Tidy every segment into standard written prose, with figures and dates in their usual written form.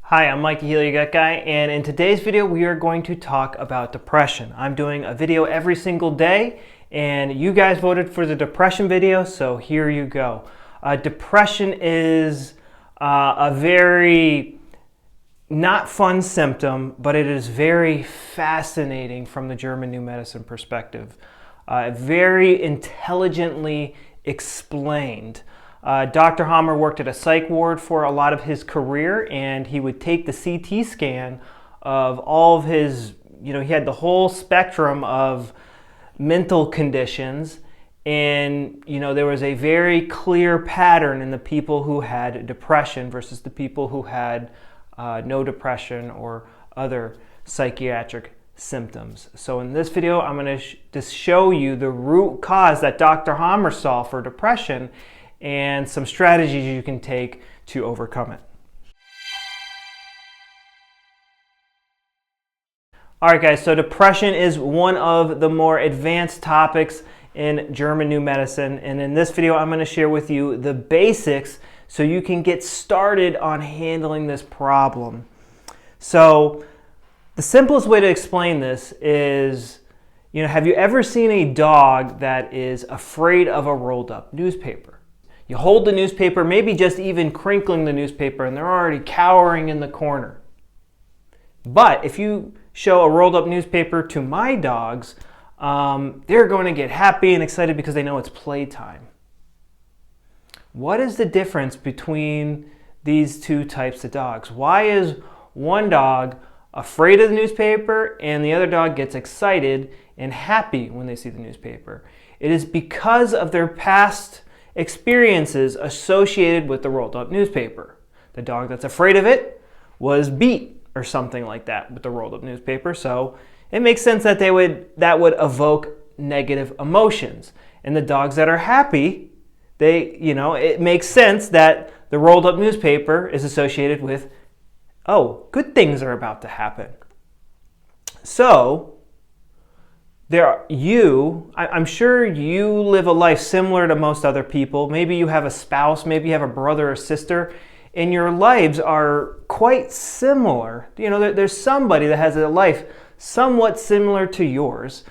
Hi, I'm Mikey Healy, your gut guy, and in today's video we are going to talk about depression. I'm doing a video every single day, and you guys voted for the depression video, so here you go. Depression is a very not fun symptom, but it is very fascinating from the German New Medicine perspective. Very intelligently explained. Dr. Hammer worked at a psych ward for a lot of his career, and he would take the CT scan of all of his, he had the whole spectrum of mental conditions, and there was a very clear pattern in the people who had depression versus the people who had no depression or other psychiatric symptoms. So in this video, I'm going to just show you the root cause that Dr. Hammer saw for depression and some strategies you can take to overcome it. Alright guys, so depression is one of the more advanced topics in German New Medicine, and in this video I'm going to share with you the basics so you can get started on handling this problem. So the simplest way to explain this is, have you ever seen a dog that is afraid of a rolled up newspaper? You hold the newspaper, maybe just even crinkling the newspaper, and they're already cowering in the corner. But if you show a rolled up newspaper to my dogs, they're going to get happy and excited because they know it's playtime. What is the difference between these two types of dogs? Why is one dog afraid of the newspaper and the other dog gets excited and happy when they see the newspaper? It is because of their past experiences associated with the rolled up newspaper. The dog that's afraid of it was beat or something like that with the rolled up newspaper, so it makes sense that that would evoke negative emotions. And the dogs that are happy, it makes sense that the rolled up newspaper is associated with, oh, good things are about to happen. So I'm sure you live a life similar to most other people. Maybe you have a spouse, maybe you have a brother or sister, and your lives are quite similar. There's somebody that has a life somewhat similar to yours.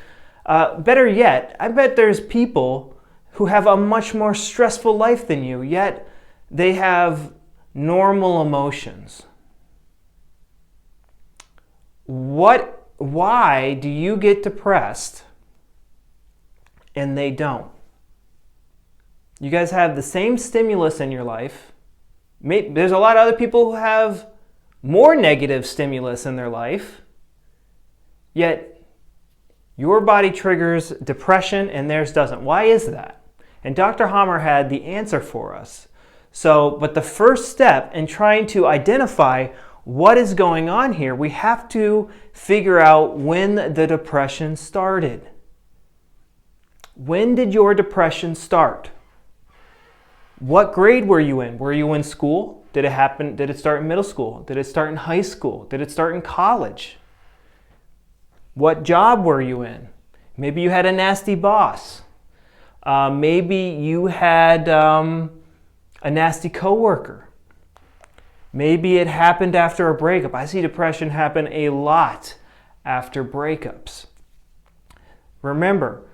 Better yet, I bet there's people who have a much more stressful life than you, yet they have normal emotions. Why do you get depressed and they don't? You guys have the same stimulus in your life. There's a lot of other people who have more negative stimulus in their life, yet your body triggers depression and theirs doesn't. Why is that? And Dr. Hammer had the answer for us. But the first step in trying to identify what is going on here, we have to figure out when the depression started. When did your depression start? What grade were you in? Were you in school? Did it start in middle school? Did it start in high school? Did it start in college? What job were you in? Maybe you had a nasty boss. Maybe you had a nasty coworker. Maybe it happened after a breakup. I see depression happen a lot after breakups. Remember,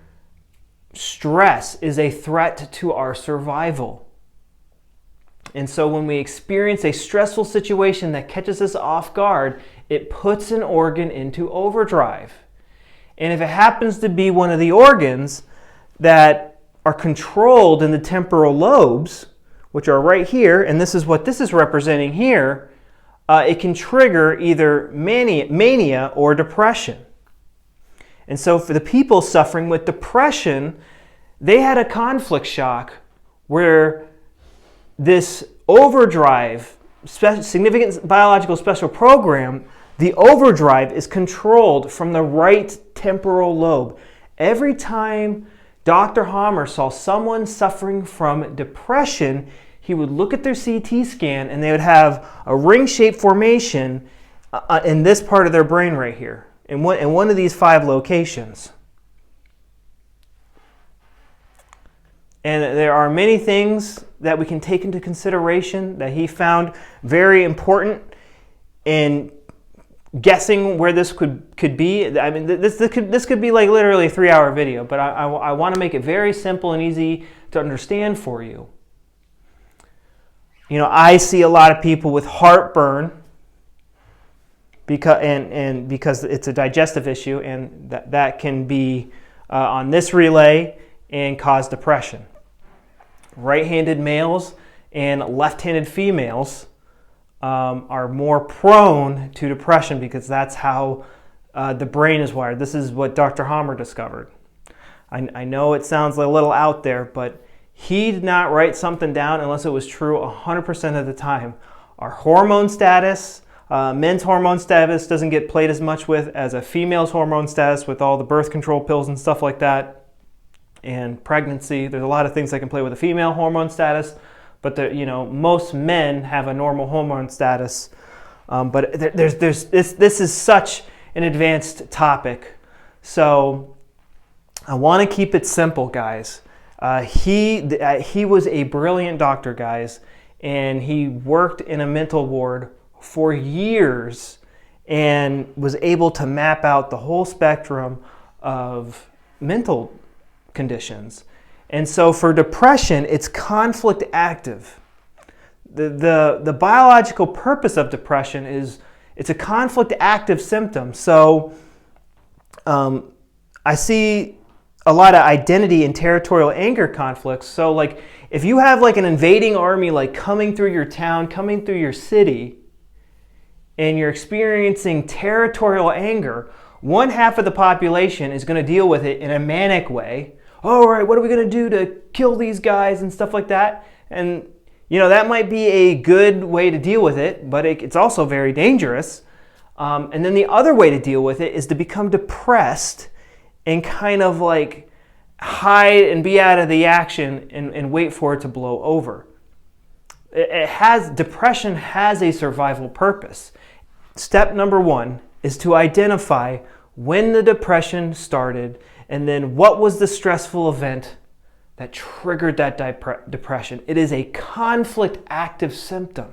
stress is a threat to our survival. And so when we experience a stressful situation that catches us off guard, it puts an organ into overdrive. And if it happens to be one of the organs that are controlled in the temporal lobes, which are right here, and this is what this is representing here, it can trigger either mania or depression. And so for the people suffering with depression, they had a conflict shock where this overdrive, significant biological special program, the overdrive is controlled from the right temporal lobe. Every time Dr. Hammer saw someone suffering from depression, he would look at their CT scan and they would have a ring-shaped formation in this part of their brain right here, in one of these 5 locations. And there are many things that we can take into consideration that he found very important. and guessing where this could be. I mean, this could be like literally a 3-hour video, but I want to make it very simple and easy to understand for you. You know, I see a lot of people with heartburn because it's a digestive issue, and that can be on this relay and cause depression. Right-handed males and left-handed females are more prone to depression because that's how the brain is wired. This is what Dr. Hamer discovered. I know it sounds a little out there, but he did not write something down unless it was true 100% of the time. Our hormone status, men's hormone status doesn't get played as much with as a female's hormone status with all the birth control pills and stuff like that, and pregnancy. There's a lot of things that can play with a female hormone status, but most men have a normal hormone status. But this is such an advanced topic, so I want to keep it simple, guys. He was a brilliant doctor, guys, and he worked in a mental ward for years and was able to map out the whole spectrum of mental conditions. And so for depression, it's conflict active. The biological purpose of depression is it's a conflict active symptom. So I see a lot of identity and territorial anger conflicts. So like if you have like an invading army like coming through your town, coming through your city, and you're experiencing territorial anger, one half of the population is going to deal with it in a manic way. All right, what are we going to do to kill these guys and stuff like that? And that might be a good way to deal with it, but it's also very dangerous. And then the other way to deal with it is to become depressed and kind of like hide and be out of the action and wait for it to blow over. Depression has a survival purpose. Step number 1 is to identify when the depression started and then what was the stressful event that triggered that depression. It is a conflict active symptom.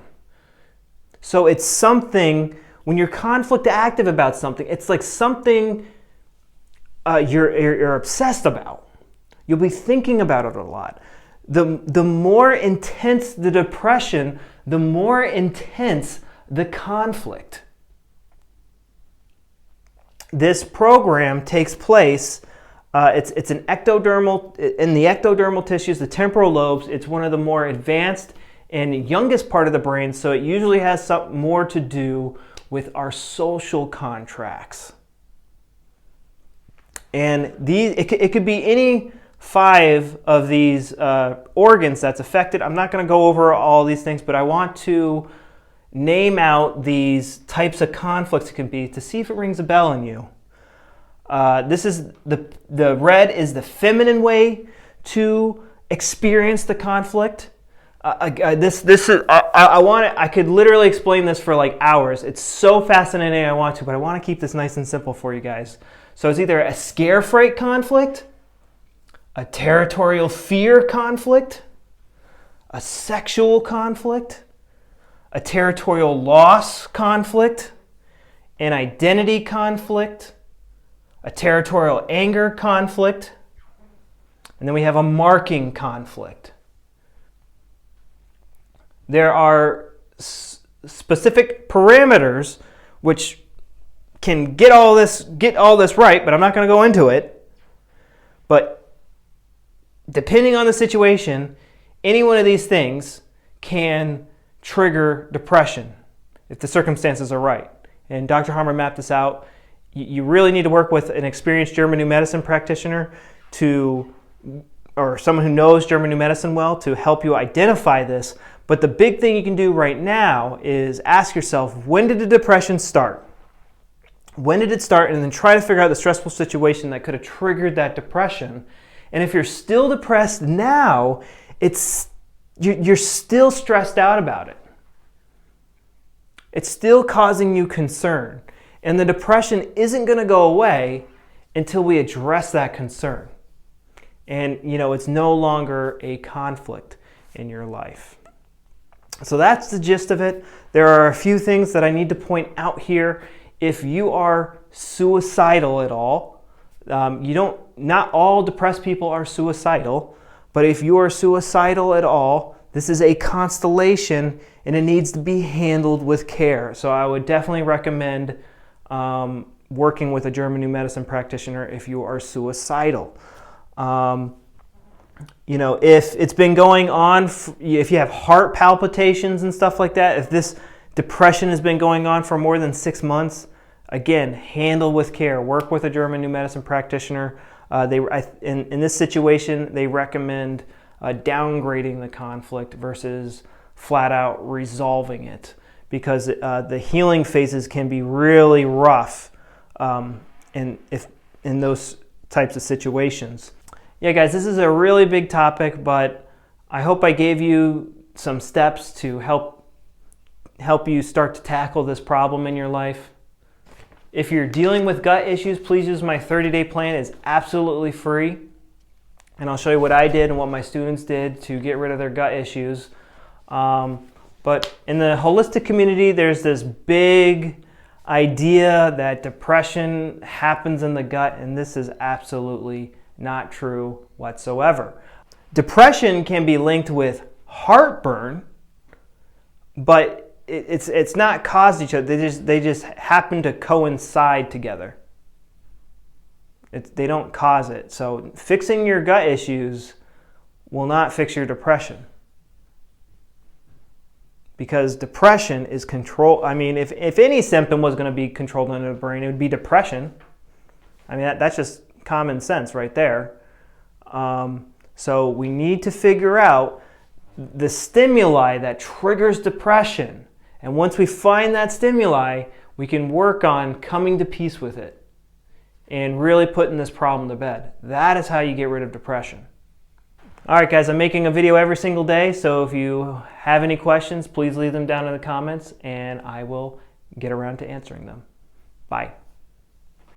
So it's something, when you're conflict active about something, it's like something you're obsessed about. You'll be thinking about it a lot. The more intense the depression, the more intense the conflict. This program takes place, it's an ectodermal, in the ectodermal tissues, the temporal lobes. It's one of the more advanced and youngest part of the brain, so it usually has something more to do with our social contracts. And it could be any 5 of these organs that's affected. I'm not going to go over all these things, but I want to name out these types of conflicts it can be to see if it rings a bell in you. This is the red is the feminine way to experience the conflict. This is I could literally explain this for like hours. It's so fascinating I want to, but I want to keep this nice and simple for you guys. So it's either a scare fright conflict, a territorial fear conflict, a sexual conflict, a territorial loss conflict, an identity conflict, a territorial anger conflict, and then we have a marking conflict. There are specific parameters which can get all this right, but I'm not going to go into it. But depending on the situation, any one of these things can trigger depression if the circumstances are right. And Dr. Hamer mapped this out. You really need to work with an experienced German New Medicine practitioner or someone who knows German New Medicine well to help you identify this. But the big thing you can do right now is ask yourself, when did the depression start? When did it start? And then try to figure out the stressful situation that could have triggered that depression. And if you're still depressed now, you're still stressed out about it. It's still causing you concern. And the depression isn't going to go away until we address that concern. And, it's no longer a conflict in your life. So that's the gist of it. There are a few things that I need to point out here. If you are suicidal at all, not all depressed people are suicidal, but if you are suicidal at all, this is a constellation and it needs to be handled with care. So I would definitely recommend working with a German New Medicine practitioner if you are suicidal. If it's been going on, if you have heart palpitations and stuff like that, if this depression has been going on for more than 6 months, again, handle with care. Work with a German New Medicine practitioner. In this situation, they recommend downgrading the conflict versus flat out resolving it, because the healing phases can be really rough in those types of situations. Yeah, guys, this is a really big topic, but I hope I gave you some steps to help you start to tackle this problem in your life. If you're dealing with gut issues, please use my 30-day plan. It's absolutely free. And I'll show you what I did and what my students did to get rid of their gut issues. But in the holistic community, there's this big idea that depression happens in the gut, and this is absolutely not true whatsoever. Depression can be linked with heartburn, but it's not caused each other. They just happen to coincide together. They don't cause it. So fixing your gut issues will not fix your depression, because depression is control. I mean, if any symptom was going to be controlled in the brain, it would be depression. I mean, that's just common sense right there. So we need to figure out the stimuli that triggers depression. And once we find that stimuli, we can work on coming to peace with it and really putting this problem to bed. That is how you get rid of depression. All right, guys, I'm making a video every single day, so if you have any questions, please leave them down in the comments and I will get around to answering them. Bye.